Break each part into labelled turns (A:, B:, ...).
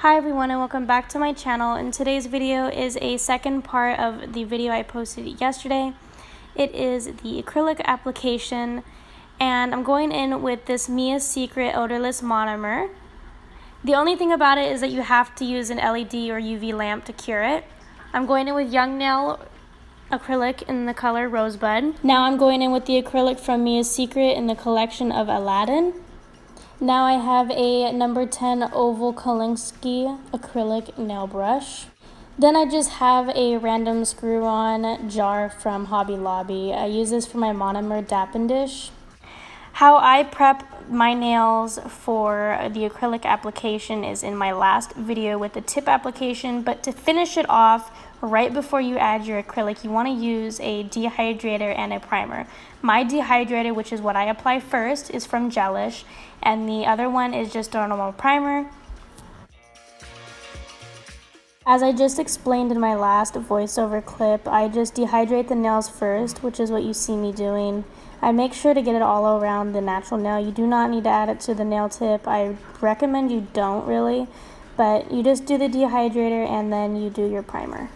A: Hi everyone and welcome back to my channel, and today's video is a second part of the video I posted yesterday. It is the acrylic application, and I'm going in with this Mia's Secret odorless monomer. The only thing about it is that you have to use an LED or UV lamp to cure it. I'm going in with Young Nail acrylic in the color Rosebud. Now I'm going in with the acrylic from Mia's Secret in the collection of Aladdin. Now I have a number 10 oval Kolinsky acrylic nail brush. Then I just have a random screw-on jar from Hobby Lobby. I use this for my monomer dapping dish. How I prep my nails for the acrylic application is in my last video with the tip application, but to finish it off right before you add your acrylic, you want to use a dehydrator and a primer. My dehydrator, which is what I apply first, is from Gelish, and the other one is just a normal primer. As I just explained in my last voiceover clip, I just dehydrate the nails first, which is what you see me doing. I make sure to get it all around the natural nail. You do not need to add it to the nail tip. I recommend you don't really, but you just do the dehydrator and then you do your primer.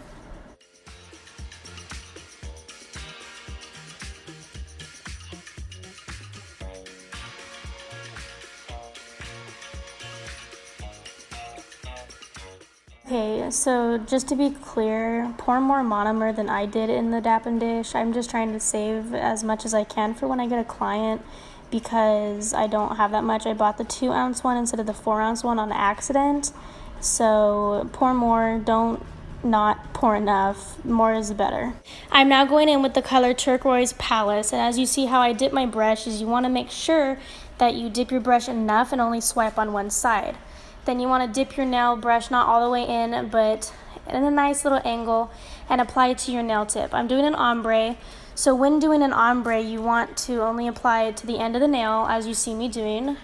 A: Okay, so just to be clear, pour more monomer than I did in the dapping dish. I'm just trying to save as much as I can for when I get a client because I don't have that much. I bought the 2-ounce one instead of the 4-ounce one on accident. So pour more, don't not pour enough. More is better. I'm now going in with the color Turquoise Palace, and as you see how I dip my brush is you want to make sure that you dip your brush enough and only swipe on one side. Then you want to dip your nail brush not all the way in, but in a nice little angle, and apply it to your nail tip. I'm doing an ombre, so when doing an ombre, you want to only apply it to the end of the nail, as you see me doing.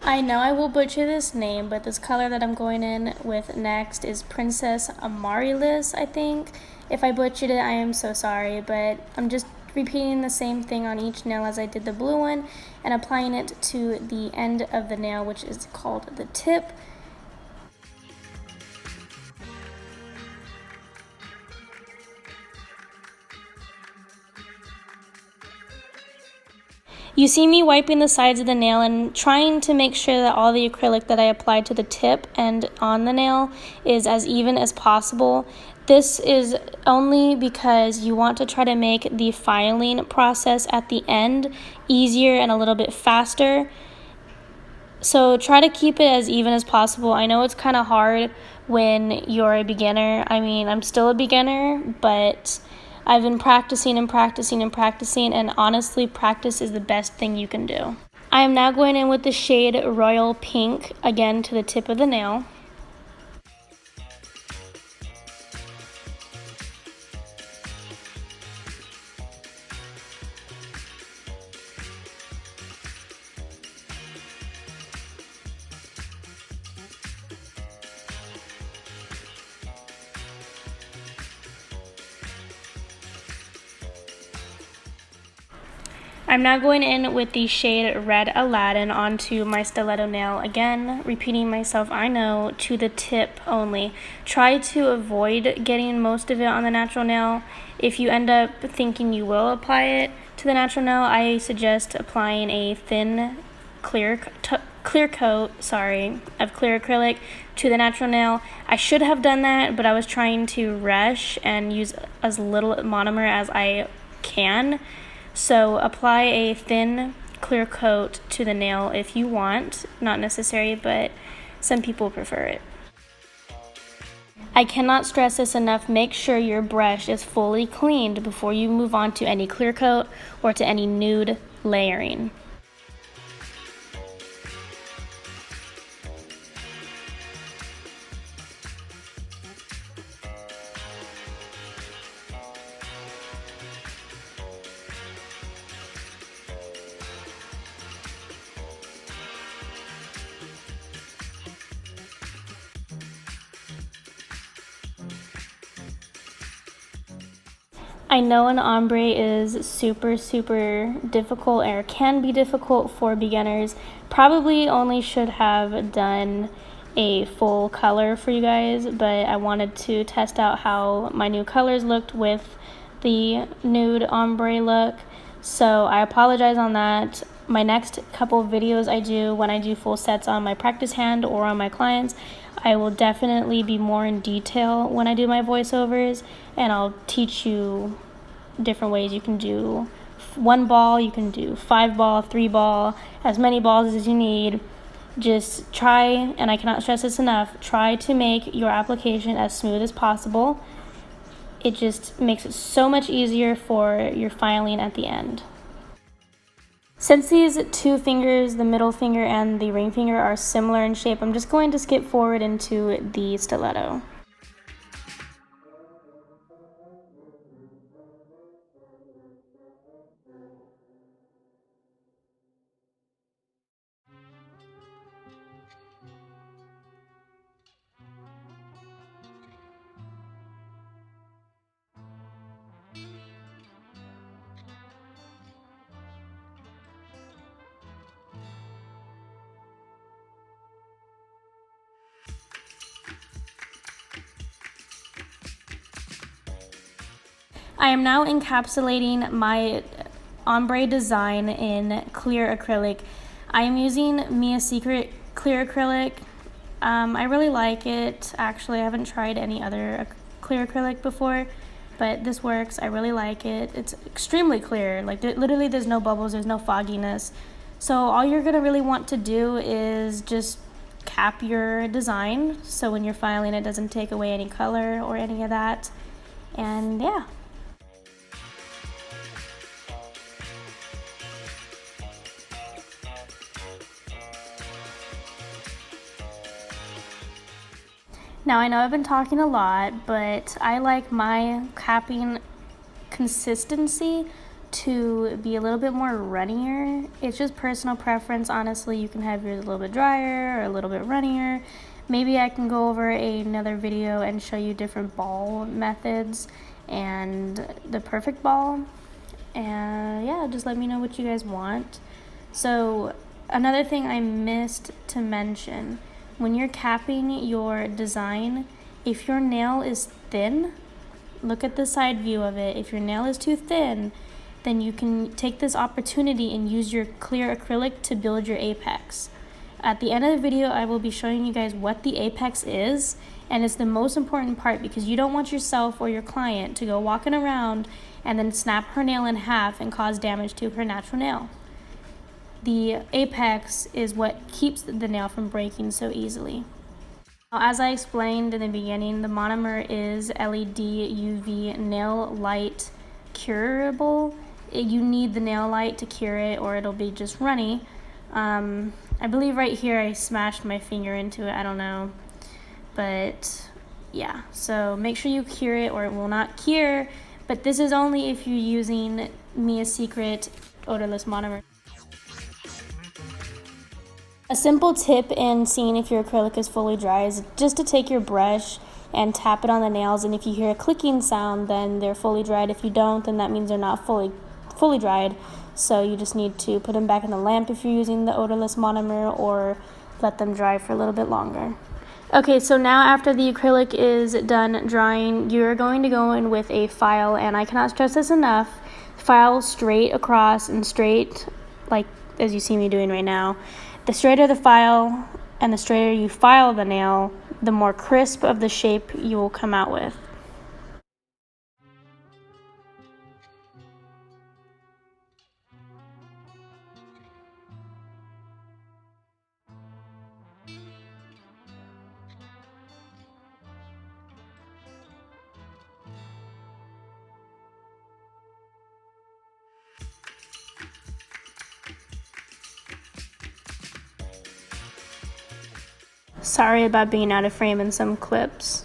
A: I know I will butcher this name, but this color that I'm going in with next is Princess ACRYLIC, I think. If I butchered it, I am so sorry, but I'm just repeating the same thing on each nail as I did the blue one and applying it to the end of the nail, which is called the tip. You see me wiping the sides of the nail and trying to make sure that all the acrylic that I applied to the tip and on the nail is as even as possible. This is only because you want to try to make the filing process at the end easier and a little bit faster. So try to keep it as even as possible. I know it's kind of hard when you're a beginner. I mean, I'm still a beginner, but I've been practicing and practicing and practicing, and honestly, practice is the best thing you can do. I am now going in with the shade Royal Pink, again to the tip of the nail. I'm now going in with the shade Red Aladdin onto my stiletto nail. Again, repeating myself, I know, to the tip only. Try to avoid getting most of it on the natural nail. If you end up thinking you will apply it to the natural nail, I suggest applying a thin clear coat of clear acrylic to the natural nail. I should have done that, but I was trying to rush and use as little monomer as I can. So apply a thin clear coat to the nail if you want. Not necessary, but some people prefer it. I cannot stress this enough. Make sure your brush is fully cleaned before you move on to any clear coat or to any nude layering. I know an ombre is super difficult, or can be difficult for beginners. Probably only should have done a full color for you guys, but I wanted to test out how my new colors looked with the nude ombre look. So I apologize on that. My next couple of videos I do, when I do full sets on my practice hand or on my clients, I will definitely be more in detail when I do my voiceovers, and I'll teach you different ways you can do 1 ball, you can do 5 ball, 3 ball, as many balls as you need. Just try, and I cannot stress this enough, try to make your application as smooth as possible. It just makes it so much easier for your filing at the end. Since these 2 fingers, the middle finger and the ring finger, are similar in shape, I'm just going to skip forward into the stiletto. I am now encapsulating my ombre design in clear acrylic. I am using Mia Secret clear acrylic. I really like it. Actually, I haven't tried any other clear acrylic before, but this works. I really like it. It's extremely clear. Like literally there's no bubbles, there's no fogginess. So all you're gonna really want to do is just cap your design, so when you're filing it doesn't take away any color or any of that. And yeah. Now I know I've been talking a lot, but I like my capping consistency to be a little bit more runnier. It's just personal preference, honestly. You can have yours a little bit drier or a little bit runnier. Maybe I can go over another video and show you different ball methods and the perfect ball. And yeah, just let me know what you guys want. So another thing I missed to mention, when you're capping your design, if your nail is thin, look at the side view of it. If your nail is too thin, then you can take this opportunity and use your clear acrylic to build your apex. At the end of the video, I will be showing you guys what the apex is, and it's the most important part because you don't want yourself or your client to go walking around and then snap her nail in half and cause damage to her natural nail. The apex is what keeps the nail from breaking so easily. Now, as I explained in the beginning, the monomer is LED UV nail light curable. You need the nail light to cure it or it'll be just runny. I believe right here I smashed my finger into it, I don't know. But yeah, so make sure you cure it or it will not cure. But this is only if you're using Mia Secret odorless monomer. A simple tip in seeing if your acrylic is fully dry is just to take your brush and tap it on the nails, and if you hear a clicking sound, then they're fully dried. If you don't, then that means they're not fully dried. So you just need to put them back in the lamp if you're using the odorless monomer, or let them dry for a little bit longer. Okay, so now after the acrylic is done drying, you're going to go in with a file, and I cannot stress this enough, file straight across and straight, like as you see me doing right now. The straighter the file and the straighter you file the nail, the more crisp of the shape you will come out with. Sorry about being out of frame in some clips.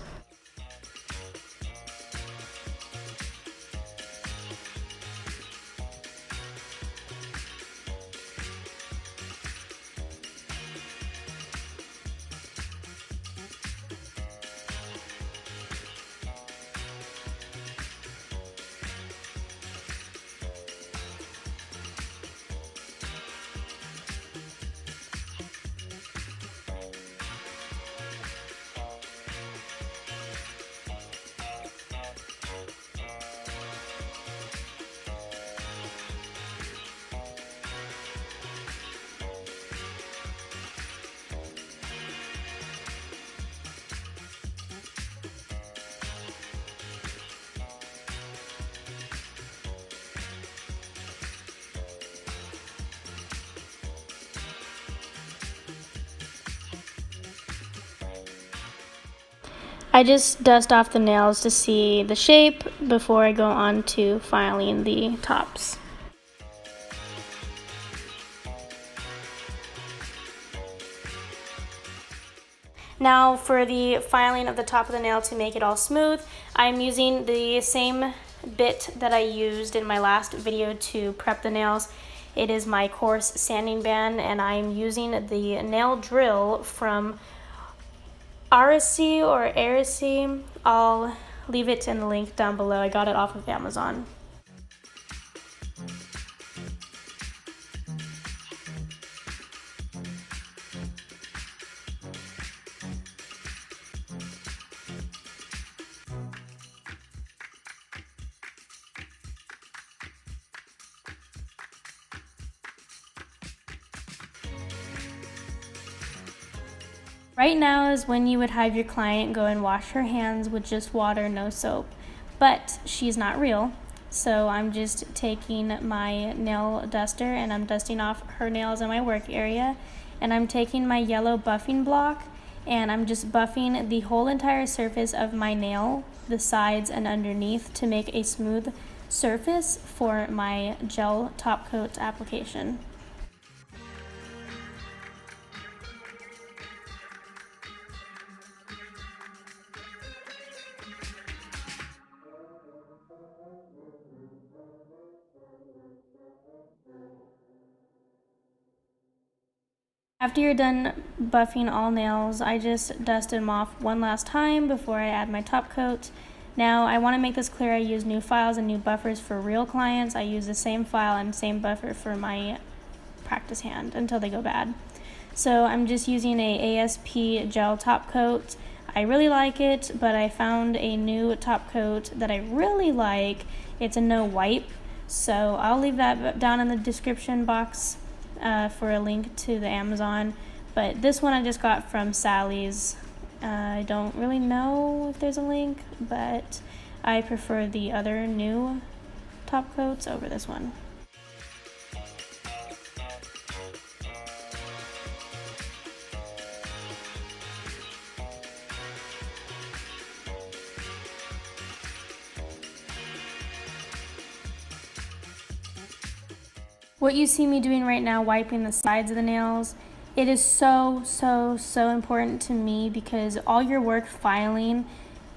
A: I just dust off the nails to see the shape before I go on to filing the tops. Now for the filing of the top of the nail to make it all smooth, I'm using the same bit that I used in my last video to prep the nails. It is my coarse sanding band, and I'm using the nail drill from ACRYLIC. I'll leave it in the link down below. I got it off of Amazon. Right now is when you would have your client go and wash her hands with just water, no soap. But she's not real, so I'm just taking my nail duster and I'm dusting off her nails in my work area. And I'm taking my yellow buffing block and I'm just buffing the whole entire surface of my nail, the sides and underneath, to make a smooth surface for my gel top coat application. After you're done buffing all nails, I just dust them off one last time before I add my top coat. Now, I want to make this clear, I use new files and new buffers for real clients. I use the same file and same buffer for my practice hand until they go bad. So I'm just using a ASP gel top coat. I really like it, but I found a new top coat that I really like. It's a no wipe, so I'll leave that down in the description box for a link to the Amazon. But this one I just got from Sally's. I don't really know if there's a link, but I prefer the other new top coats over this one. What you see me doing right now, wiping the sides of the nails, it is so important to me because all your work filing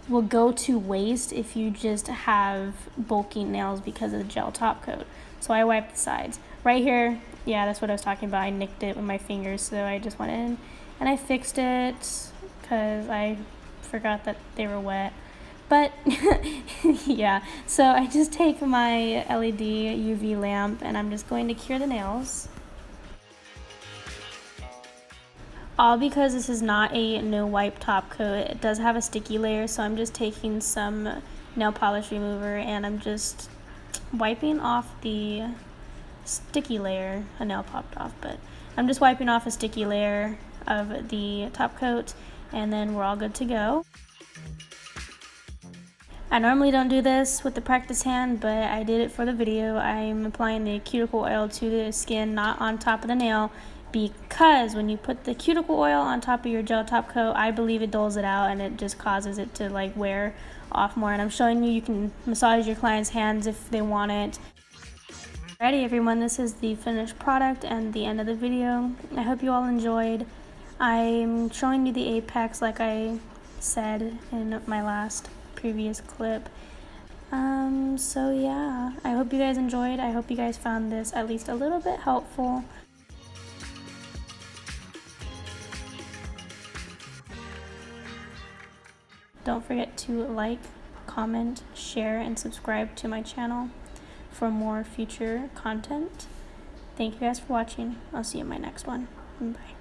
A: will go to waste if you just have bulky nails because of the gel top coat. So I wipe the sides. Right here, yeah, that's what I was talking about. I nicked it with my fingers, so I just went in and I fixed it because I forgot that they were wet. But yeah, so I just take my LED UV lamp and I'm just going to cure the nails. All because this is not a no wipe top coat. It does have a sticky layer, so I'm just taking some nail polish remover and I'm just wiping off the sticky layer. A nail popped off, but I'm just wiping off a sticky layer of the top coat and then we're all good to go. I normally don't do this with the practice hand, but I did it for the video. I'm applying the cuticle oil to the skin, not on top of the nail, because when you put the cuticle oil on top of your gel top coat, I believe it dulls it out and it just causes it to like wear off more. And I'm showing you can massage your client's hands if they want it. Alrighty everyone, this is the finished product and the end of the video. I hope you all enjoyed. I'm showing you the apex like I said in my previous clip. So yeah, I hope you guys enjoyed. I hope you guys found this at least a little bit helpful. Don't forget to like, comment, share, and subscribe to my channel for more future content. Thank you guys for watching. I'll see you in my next one. Bye.